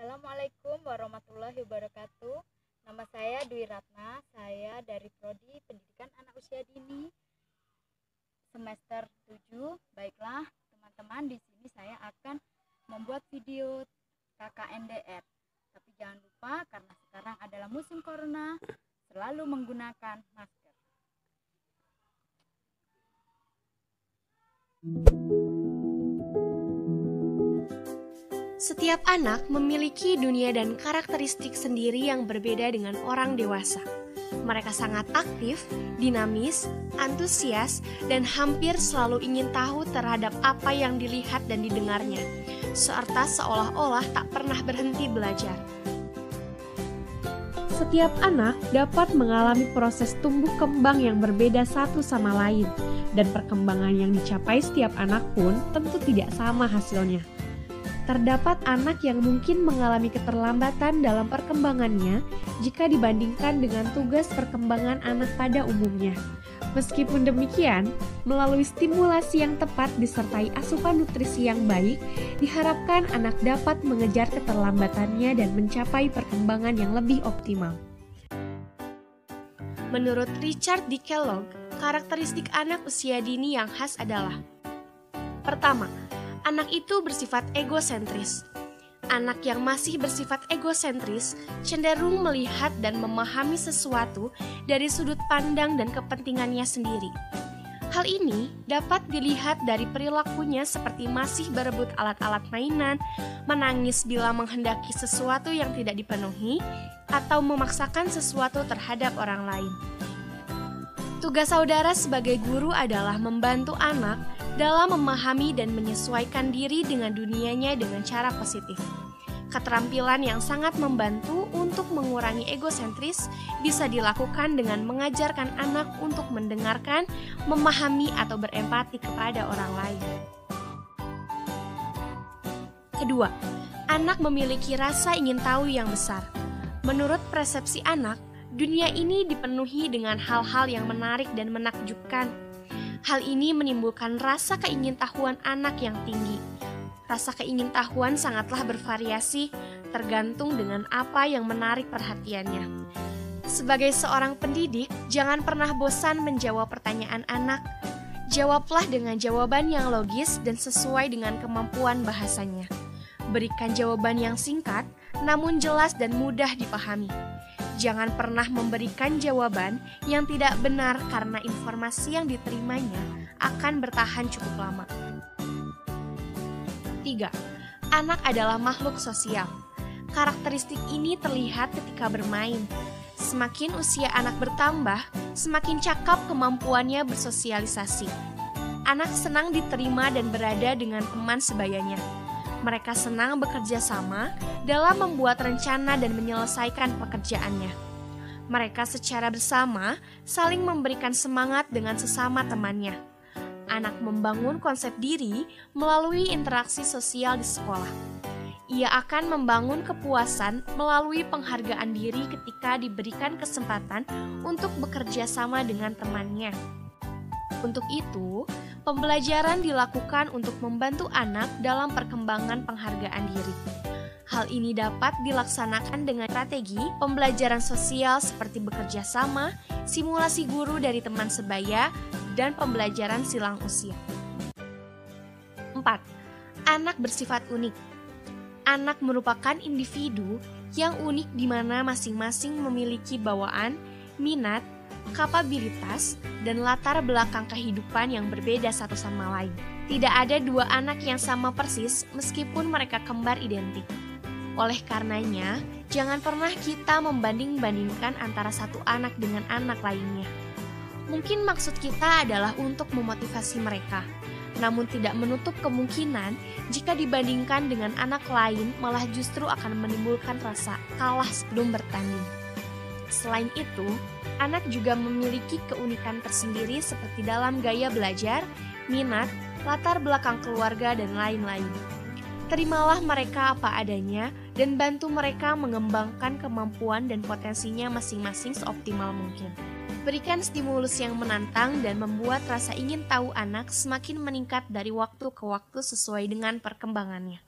Assalamualaikum warahmatullahi wabarakatuh. Nama saya Dwi Ratna, saya dari Prodi Pendidikan Anak Usia Dini semester 7. Baiklah, teman-teman, di sini saya akan membuat video KKNDR. Tapi jangan lupa, karena sekarang adalah musim corona, selalu menggunakan masker. Setiap anak memiliki dunia dan karakteristik sendiri yang berbeda dengan orang dewasa. Mereka sangat aktif, dinamis, antusias, dan hampir selalu ingin tahu terhadap apa yang dilihat dan didengarnya, serta seolah-olah tak pernah berhenti belajar. Setiap anak dapat mengalami proses tumbuh kembang yang berbeda satu sama lain, dan perkembangan yang dicapai setiap anak pun tentu tidak sama hasilnya. Terdapat anak yang mungkin mengalami keterlambatan dalam perkembangannya jika dibandingkan dengan tugas perkembangan anak pada umumnya. Meskipun demikian, melalui stimulasi yang tepat disertai asupan nutrisi yang baik, diharapkan anak dapat mengejar keterlambatannya dan mencapai perkembangan yang lebih optimal. Menurut Richard D. Kellogg, karakteristik anak usia dini yang khas adalah: pertama, anak itu bersifat egosentris. Anak yang masih bersifat egosentris cenderung melihat dan memahami sesuatu dari sudut pandang dan kepentingannya sendiri. Hal ini dapat dilihat dari perilakunya seperti masih berebut alat-alat mainan, menangis bila menghendaki sesuatu yang tidak dipenuhi, atau memaksakan sesuatu terhadap orang lain. Tugas saudara sebagai guru adalah membantu anak dalam memahami dan menyesuaikan diri dengan dunianya dengan cara positif. Keterampilan yang sangat membantu untuk mengurangi egosentris bisa dilakukan dengan mengajarkan anak untuk mendengarkan, memahami, atau berempati kepada orang lain. Kedua, anak memiliki rasa ingin tahu yang besar. Menurut persepsi anak, dunia ini dipenuhi dengan hal-hal yang menarik dan menakjubkan. Hal ini menimbulkan rasa keingintahuan anak yang tinggi. Rasa keingintahuan sangatlah bervariasi, tergantung dengan apa yang menarik perhatiannya. Sebagai seorang pendidik, jangan pernah bosan menjawab pertanyaan anak. Jawablah dengan jawaban yang logis dan sesuai dengan kemampuan bahasanya. Berikan jawaban yang singkat, namun jelas dan mudah dipahami. Jangan pernah memberikan jawaban yang tidak benar karena informasi yang diterimanya akan bertahan cukup lama. 3. Anak adalah makhluk sosial. Karakteristik ini terlihat ketika bermain. Semakin usia anak bertambah, semakin cakap kemampuannya bersosialisasi. Anak senang diterima dan berada dengan teman sebayanya. Mereka senang bekerja sama dalam membuat rencana dan menyelesaikan pekerjaannya. Mereka secara bersama saling memberikan semangat dengan sesama temannya. Anak membangun konsep diri melalui interaksi sosial di sekolah. Ia akan membangun kepuasan melalui penghargaan diri ketika diberikan kesempatan untuk bekerja sama dengan temannya. Untuk itu, pembelajaran dilakukan untuk membantu anak dalam perkembangan penghargaan diri. Hal ini dapat dilaksanakan dengan strategi pembelajaran sosial seperti bekerja sama, simulasi guru dari teman sebaya, dan pembelajaran silang usia. 4. Anak bersifat unik. Anak merupakan individu yang unik di mana masing-masing memiliki bawaan, minat, kapabilitas, dan latar belakang kehidupan yang berbeda satu sama lain. Tidak ada dua anak yang sama persis meskipun mereka kembar identik. Oleh karenanya, jangan pernah kita membanding-bandingkan antara satu anak dengan anak lainnya. Mungkin maksud kita adalah untuk memotivasi mereka, namun tidak menutup kemungkinan jika dibandingkan dengan anak lain malah justru akan menimbulkan rasa kalah sebelum bertanding. Selain itu, anak juga memiliki keunikan tersendiri seperti dalam gaya belajar, minat, latar belakang keluarga, dan lain-lain. Terimalah mereka apa adanya dan bantu mereka mengembangkan kemampuan dan potensinya masing-masing seoptimal mungkin. Berikan stimulus yang menantang dan membuat rasa ingin tahu anak semakin meningkat dari waktu ke waktu sesuai dengan perkembangannya.